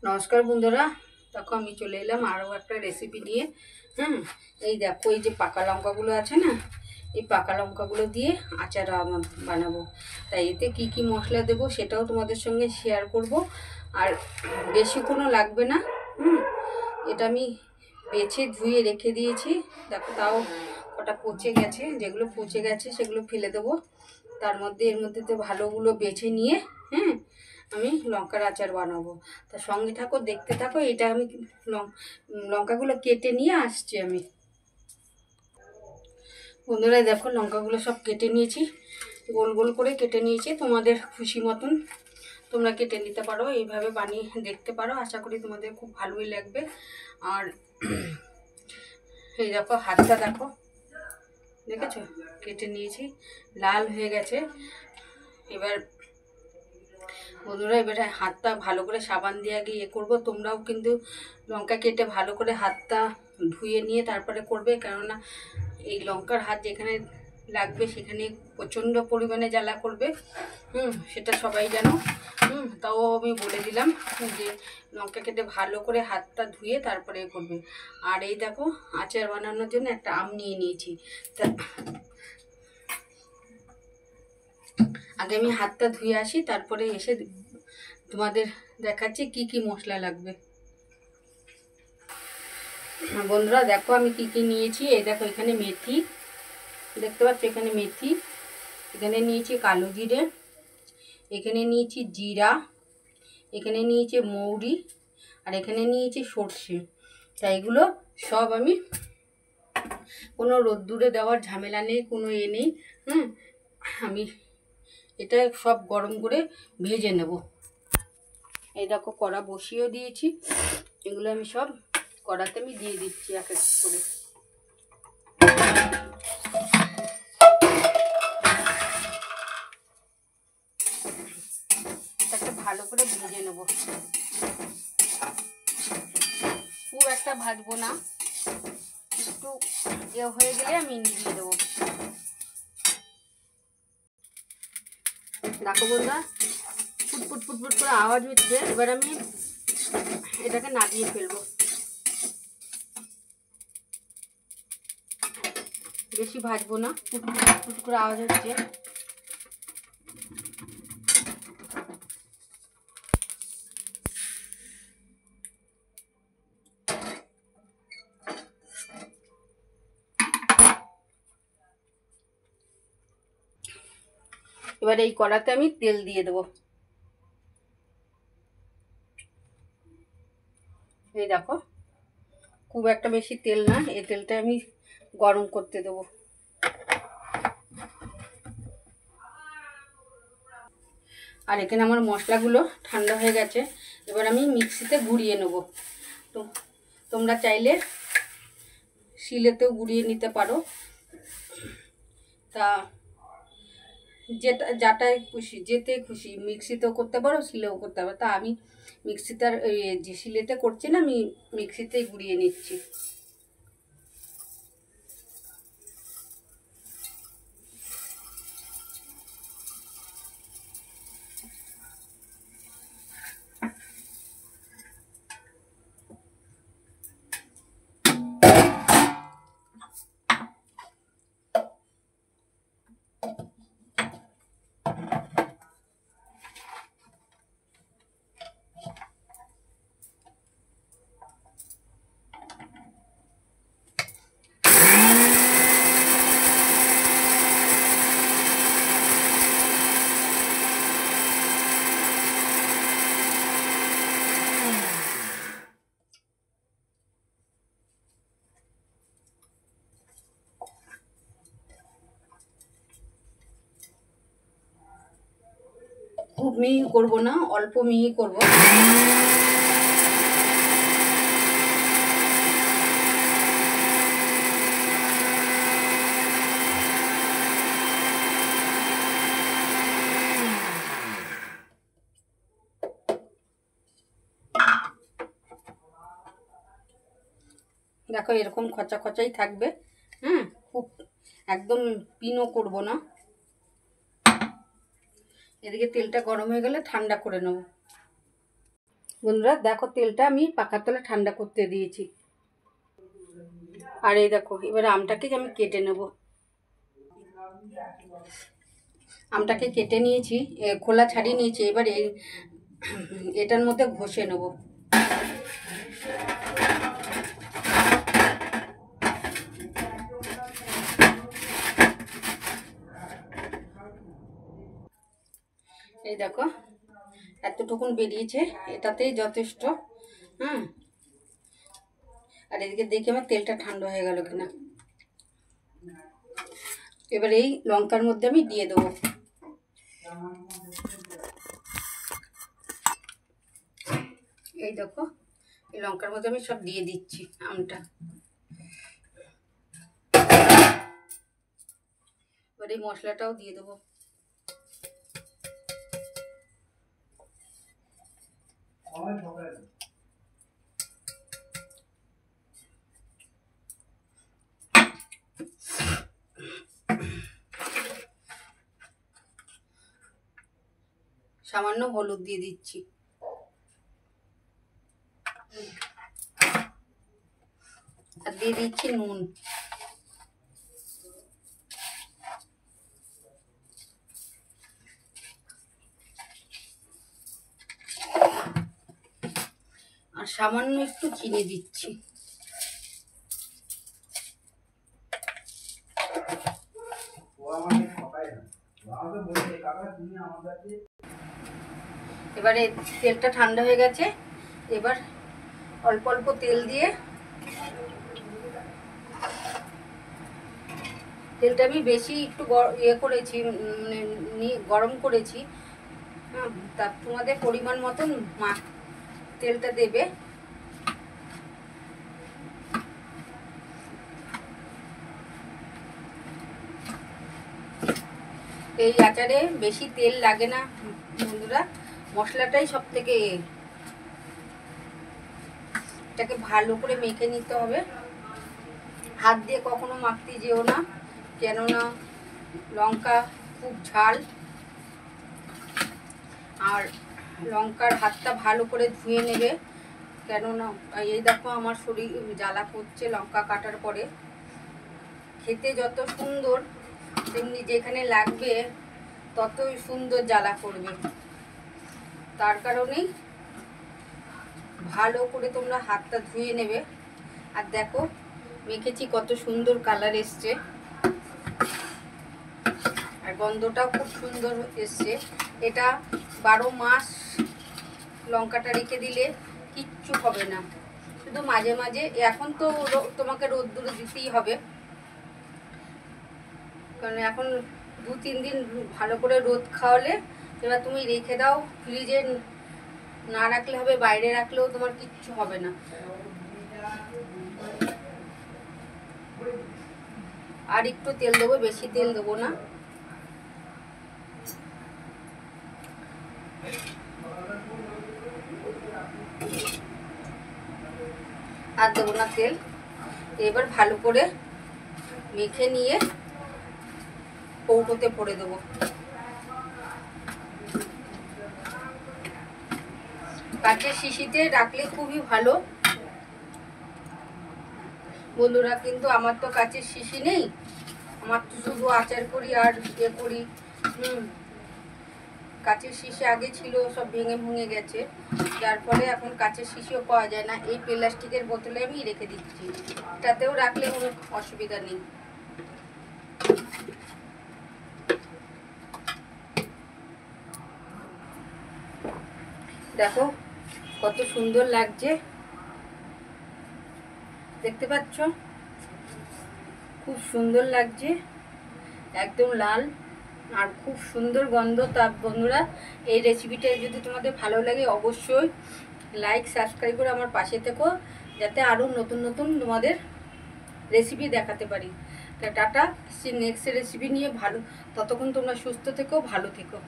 নমস্কার বন্ধুরা, দেখো আমি চলে এলাম আরও একটা রেসিপি নিয়ে। এই দেখো, এই যে পাকা লঙ্কাগুলো আছে না, এই পাকা লঙ্কাগুলো দিয়ে আচার বানাবো। তাই এতে কি কি মশলা দেবো সেটাও তোমাদের সঙ্গে শেয়ার করব। আর বেশি কোনো লাগবে না। এটা আমি বেছে ধুয়ে রেখে দিয়েছি। দেখো, তাও কটা পচে গেছে, যেগুলো পচে গেছে সেগুলো ফেলে দেবো। তার মধ্যে এর মধ্যে তো ভালোগুলো বেছে নিয়ে আমি লঙ্কার আচার বানাবো। তা সঙ্গে থাকো, দেখতে থাকো। এটা আমি লঙ্কাগুলো কেটে নিয়ে আসছি। আমি বন্ধুরা দেখো, লঙ্কাগুলো সব কেটে নিয়েছি, গোল গোল করে কেটে নিয়েছি। তোমাদের খুশি মতন তোমরা কেটে নিতে পারো, এইভাবে বানিয়ে দেখতে পারো। আশা করি তোমাদের খুব ভালোই লাগবে। আর এই দেখো, হাতটা দেখো, দেখেছো কেটে নিয়েছি, লাল হয়ে গেছে। এবার বন্ধুরা, এবারে হাতটা ভালো করে সাবান দিয়ে আগে করবো। তোমরাও কিন্তু লঙ্কা কেটে ভালো করে হাতটা ধুয়ে নিয়ে তারপরে করবে, কেননা এই লঙ্কার হাত যেখানে লাগবে সেখানে প্রচণ্ড পরিমাণে জ্বালা করবে। সেটা সবাই জানো। তাও আমি বলে দিলাম যে লঙ্কা কেটে ভালো করে হাতটা ধুয়ে তারপরে করবে। আর এই দেখো, আচার বানানোর জন্য একটা আম নিয়ে নিয়েছি। তা আগে আমি হাতটা ধুয়ে আসি, তারপরে এসে তোমাদের দেখাচ্ছি কি কি মশলা লাগবে। বন্ধুরা দেখো, আমি কি কি নিয়েছি। এই দেখো, এখানে মেথি দেখতে পাচ্ছ, এখানে মেথি, এখানে নিয়েছি কালো জিরে, এখানে নিয়েছি জিরা, এখানে নিয়েছি মৌরি, আর এখানে নিয়েছি সর্ষে। তাই এগুলো সব আমি, কোনো রোদ্দুরে দেওয়ার ঝামেলা নেই, কোনো নেই। আমি এটা সব গরম করে ভেজে নেব। এই দেখো, কড়া বসিয়েও দিয়েছি। এগুলো আমি সব কড়াতে আমি দিয়ে দিচ্ছি এক এক করে। এটাকে ভালো করে ভেজে নেব, খুব একটা ভাজবো না, একটু হয়ে গেলে আমি নিভিয়ে দেবো। দেখো বন্ধুরা, ফুটফুট ফুটফুট করে আওয়াজ হচ্ছে। এবার আমি এটাকে নামিয়ে ফেলবো। বেশি ভাজবো না, ফুটফুট ফুটফুট করে আওয়াজ হচ্ছে। এবার এই কড়াতে আমি তেল দিয়ে দেবো। এই দেখো, খুব একটা বেশি তেল না, এই তেলটা আমি গরম করতে দেবো। আর এখানে আমার মশলাগুলো ঠান্ডা হয়ে গেছে। এবার আমি মিক্সিতে গুঁড়িয়ে নেব। তো তোমরা চাইলে শিলেতেও গুঁড়িয়ে নিতে পারো। তা যাটাই খুশি, যেতে খুশি, মিক্সিতেও করতে পারো, শিলেও করতে পারো। তা আমি মিক্সিতে, যে শিলেতে করছি না, আমি মিক্সিতেই গুঁড়িয়ে নিচ্ছি। খুব মিহি করবো না, অল্প মিহি করবো। দেখো, এরকম খচা খচাই থাকবে। খুব একদম পিনও করব না। এদিকে তেলটা গরম হয়ে গেলে ঠান্ডা করে নেব। বন্ধুরা দেখো, তেলটা আমি পাখার তলে ঠান্ডা করতে দিয়েছি। আর এই দেখো, এবার আমটাকে আমি কেটে নেব। আমটাকে কেটে নিয়েছি, খোলা ছাড়িয়ে নিয়েছি। এবার এটার মধ্যে ঘষে নেব। এই দেখো, এতটুকুন বেরিয়েছে, এটাতেই যথেষ্ট। আর এদিকে দেখি আমার তেলটা ঠান্ডা হয়ে গেল কিনা। এবার এই লঙ্কার মধ্যে আমি দিয়ে দেবো। এই দেখো, এই লঙ্কার মধ্যে আমি সব দিয়ে দিচ্ছি আমটা। এবার এই মশলাটাও দিয়ে দেবো। সামান্য হলুদ দিয়ে দিচ্ছি। আর দিয়ে দিচ্ছি নুন। আর সামান্য একটু চিনি দিচ্ছি। এবারে তেলটা ঠান্ডা হয়ে গেছে। এবার অল্প অল্প তেল দিয়ে, তেলটা আমি বেশি একটু করেছি, মানে গরম করেছি। তা তোমাদের পরিমাণ মতন তেলটা দেবে। এই আচারে বেশি তেল লাগে না বন্ধুরা, মশলাটাই সব থেকে। এটাকে ভালো করে মেখে নিতে হবে। হাত দিয়ে কখনো মাখতে যেও না, কেননা লঙ্কা খুব ঝাল। আর লঙ্কার হাতটা ভালো করে ধুয়ে নেবে, কেননা এই দেখো আমার শরীর জ্বালা করছে লঙ্কা কাটার পরে। খেতে যত সুন্দর, তেমনি যেখানে লাগবে ততই সুন্দর জ্বালা করবে। তার কারণেই ভালো করে তোমরা হাতটা ধুয়ে নেবে। আর দেখো, মেখেছি কত সুন্দর কালার এসছে, আর গন্ধটাও খুব সুন্দর এসছে। এটা 12 মাস লঙ্কাটা রেখে দিলে কিচ্ছু হবে না, শুধু মাঝে মাঝে। এখন তো তোমাকে রোদ্দুরে দিতেই হবে, কারণ এখন 2-3 দিন ভালো করে রোদ খাওয়ালে। এবার তুমি রেখে দাও, ফ্রিজে না রাখলে হবে, বাইরে রাখলেও তোমার কিচ্ছু হবে না। আর একটু তেল দেবো, বেশি তেল দেবো না। আর দেবো না তেল। এবার ভালো করে মেখে নিয়ে কৌটোতে ভরে দেবো। কাঁচের শিশিতে রাখলে খুবই ভালো বন্ধুরা। কিন্তু আমার তো কাঁচের শিশি নেই, আমার তো শুধু আচার করি আর করি। কাঁচের শিশি আগে ছিল, সব ভেঙে ভেঙে গেছে, যার ফলে এখন কাঁচের শিশিও পাওয়া যায় না। এই প্লাস্টিকের বোতলে আমি রেখে দিচ্ছি, এটাতেও রাখলে কোনো অসুবিধা নেই। দেখো কত সুন্দর লাগছে, দেখতে পাচ্ছ? খুব সুন্দর লাগছে, একদম লাল আর খুব সুন্দর গন্ধ। তা বন্ধুরা, এই রেসিপিটা যদি তোমাদের ভালো লাগে অবশ্যই লাইক সাবস্ক্রাইব করে আমার পাশে থেকো, যাতে আরও নতুন নতুন তোমাদের রেসিপি দেখাতে পারি। তা টাটা, নেক্সট রেসিপি নিয়ে ততক্ষণ তোমরা সুস্থ থেকো, ভালো থেকো।